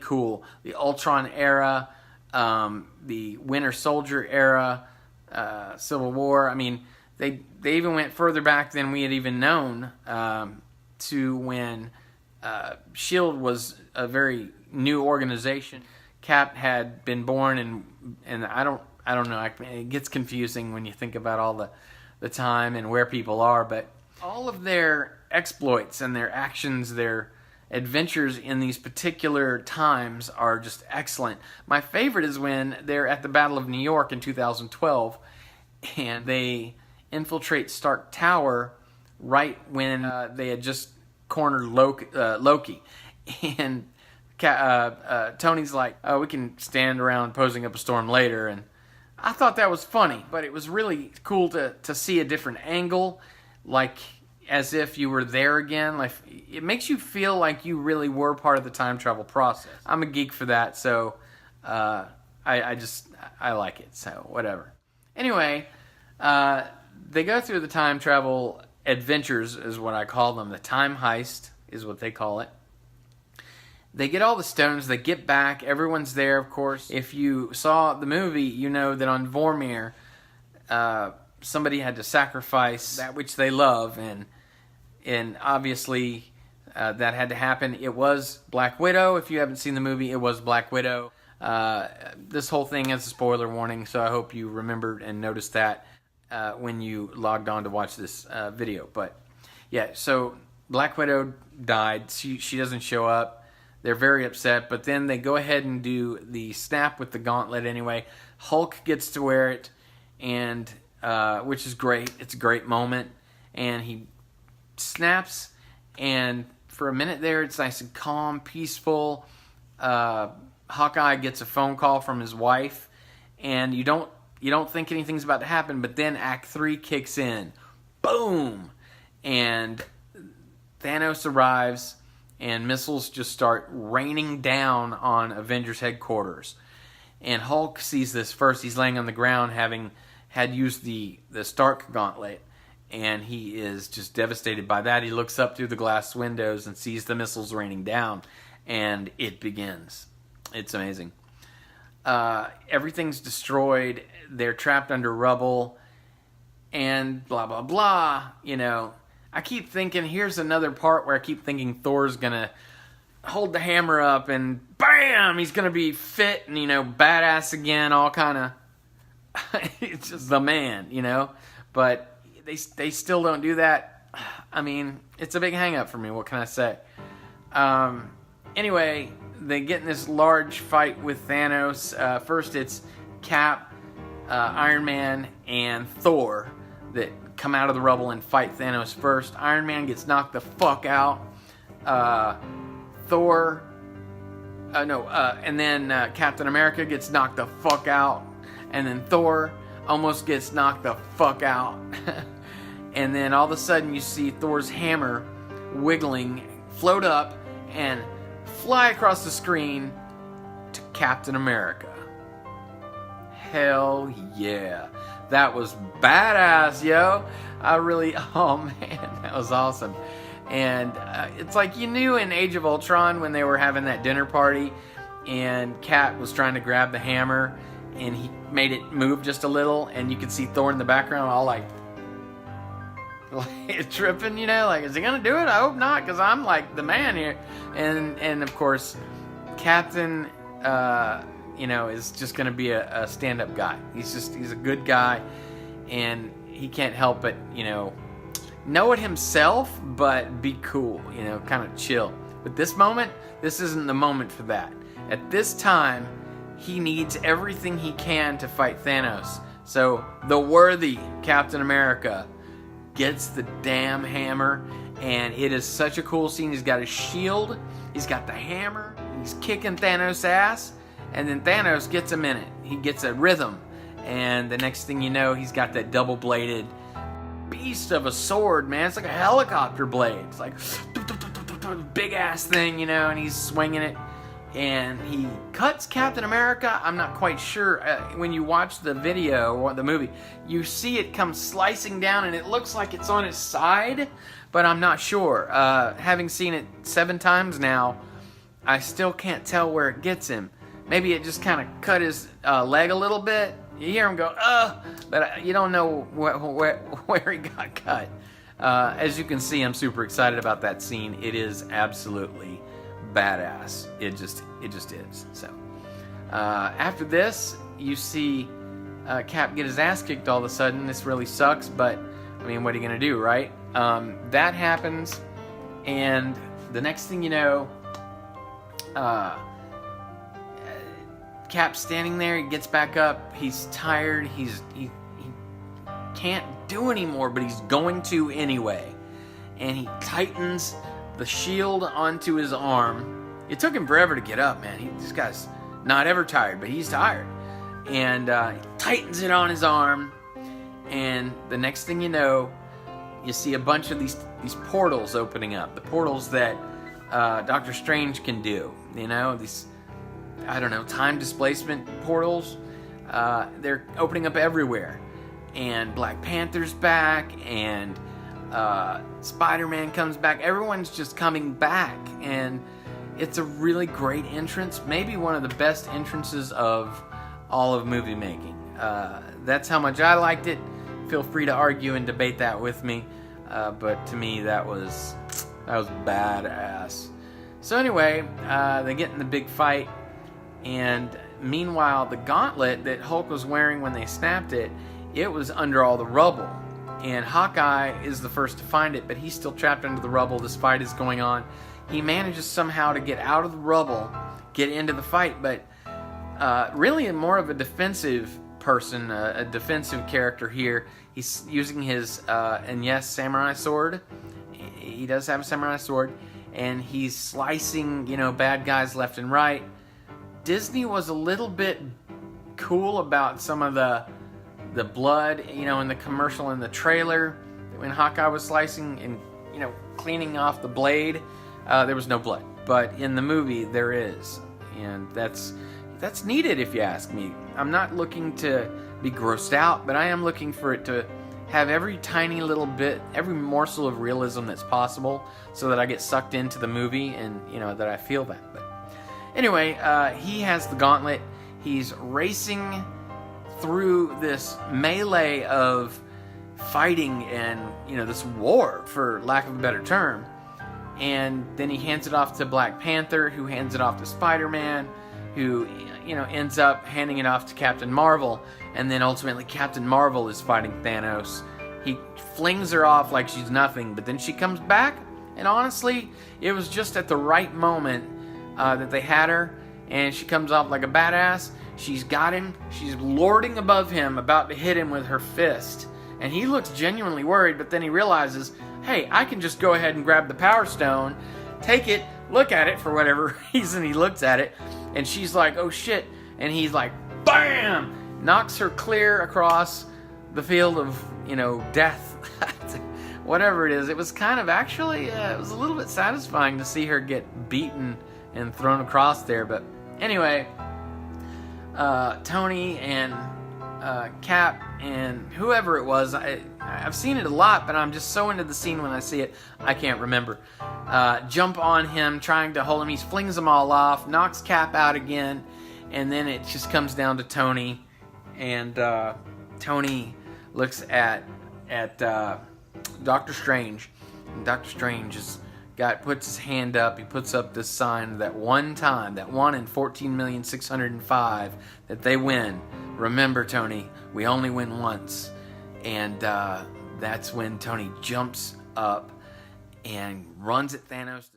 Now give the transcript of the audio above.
cool. The Ultron era, the Winter Soldier era, Civil War. I mean, they even went further back than we had even known, to when SHIELD was a very new organization. Cap had been born, and I don't know. It gets confusing when you think about all the time and where people are, but all of their exploits and their actions, their adventures in these particular times are just excellent. My favorite is when they're at the Battle of New York in 2012, and they infiltrate Stark Tower right when they had just cornered Loki. And Tony's like, oh, we can stand around posing up a storm later. And I thought that was funny, but it was really cool to see a different angle, like as if you were there again. Like, it makes you feel like you really were part of the time travel process. I'm a geek for that, so I like it, so whatever. Anyway, they go through the time travel adventures, is what I call them. The time heist is what they call it. They get all the stones, they get back, everyone's there, of course. If you saw the movie, you know that on Vormir, somebody had to sacrifice that which they love, and obviously that had to happen. It was Black Widow. If you haven't seen the movie, it was Black Widow. This whole thing has a spoiler warning, so I hope you remembered and noticed that when you logged on to watch this video. But yeah, so Black Widow died. She doesn't show up. They're very upset, but then they go ahead and do the snap with the gauntlet anyway. Hulk gets to wear it, and which is great. It's a great moment, and he snaps, and for a minute there, it's nice and calm, peaceful. Hawkeye gets a phone call from his wife, and you don't think anything's about to happen, but then Act 3 kicks in. Boom! And Thanos arrives, and missiles just start raining down on Avengers headquarters. And Hulk sees this first. He's laying on the ground, having had used the Stark gauntlet, and he is just devastated by that. He looks up through the glass windows and sees the missiles raining down, and it begins. It's amazing. Everything's destroyed. They're trapped under rubble, and blah, blah, blah. You know, I keep thinking, here's another part where I keep thinking Thor's gonna hold the hammer up and bam, he's gonna be fit and, you know, badass again, all kind of, it's just the man, you know, but they still don't do that. I mean, it's a big hang up for me, what can I say? Anyway, they get in this large fight with Thanos. First it's Cap, Iron Man, and Thor that come out of the rubble and fight Thanos first. Iron Man gets knocked the fuck out. And then Captain America gets knocked the fuck out. And then Thor almost gets knocked the fuck out. And then all of a sudden you see Thor's hammer wiggling, float up, and fly across the screen to Captain America. Hell yeah. That was badass, yo. Oh man, that was awesome. And it's like you knew in Age of Ultron when they were having that dinner party and Cap was trying to grab the hammer and he made it move just a little and you could see Thor in the background all like tripping, you know, like, is he gonna do it? I hope not, because I'm like the man here. And of course, Captain, you know, is just gonna be a stand-up guy. He's a good guy, and he can't help but, you know it himself, but be cool, you know, kind of chill. But this moment, this isn't the moment for that. At this time, he needs everything he can to fight Thanos. So the worthy Captain America gets the damn hammer, and it is such a cool scene. He's got his shield, he's got the hammer, he's kicking Thanos' ass, and then Thanos gets him in it. He gets a rhythm, and the next thing you know, he's got that double-bladed beast of a sword, man. It's like a helicopter blade. It's like big-ass thing, you know, and he's swinging it, and he cuts Captain America. I'm not quite sure. When you watch the video or the movie, you see it come slicing down, and it looks like it's on his side, but I'm not sure. Having seen it 7 times now, I still can't tell where it gets him. Maybe it just kind of cut his leg a little bit. You hear him go, but you don't know where he got cut. As you can see, I'm super excited about that scene. It is absolutely badass. It just is. So after this, you see Cap get his ass kicked all of a sudden. This really sucks, but I mean, what are you gonna do, right? That happens, and the next thing you know, Cap's standing there. He gets back up. He's tired. He can't do anymore, but he's going to anyway. And he tightens the shield onto his arm. It took him forever to get up, man. This guy's not ever tired, but he's tired. And he tightens it on his arm. And the next thing you know, you see a bunch of these portals opening up. The portals that Doctor Strange can do. You know, these, I don't know, time displacement portals. They're opening up everywhere. And Black Panther's back, and Spider-Man comes back. Everyone's just coming back, and it's a really great entrance. Maybe one of the best entrances of all of movie making. That's how much I liked it. Feel free to argue and debate that with me. But to me, that was badass. So anyway, they get in the big fight, and meanwhile, the gauntlet that Hulk was wearing when they snapped it, it was under all the rubble. And Hawkeye is the first to find it, but he's still trapped under the rubble. This fight is going on. He manages somehow to get out of the rubble, get into the fight, but really more of a defensive person, a defensive character here. He's using his, and yes, samurai sword. He does have a samurai sword, and he's slicing, bad guys left and right. Disney was a little bit cool about some of the blood, in the commercial, in the trailer, when Hawkeye was slicing and, cleaning off the blade, there was no blood. But in the movie, there is. And that's needed, if you ask me. I'm not looking to be grossed out, but I am looking for it to have every tiny little bit, every morsel of realism that's possible, so that I get sucked into the movie and, that I feel that. But anyway, he has the gauntlet. He's racing through this melee of fighting and, this war, for lack of a better term. And then he hands it off to Black Panther, who hands it off to Spider-Man, who, ends up handing it off to Captain Marvel. And then ultimately Captain Marvel is fighting Thanos. He flings her off like she's nothing, but then she comes back. And honestly, it was just at the right moment that they had her. And she comes off like a badass. She's got him. She's lording above him, about to hit him with her fist. And he looks genuinely worried, but then he realizes, hey, I can just go ahead and grab the Power Stone, take it, look at it for whatever reason. He looks at it, and she's like, oh shit. And he's like, BAM! Knocks her clear across the field of, death. Whatever it is. It was kind of actually, it was a little bit satisfying to see her get beaten and thrown across there. But anyway, Tony and Cap and whoever it was, I've seen it a lot, but I'm just so into the scene when I see it, I can't remember. Jump on him, trying to hold him. He flings them all off, knocks Cap out again, and then it just comes down to Tony. And Tony looks at Doctor Strange, and Doctor Strange puts his hand up. He puts up this sign that one time, that 1 in 14,605, that they win. Remember, Tony, we only win once. And that's when Tony jumps up and runs at Thanos.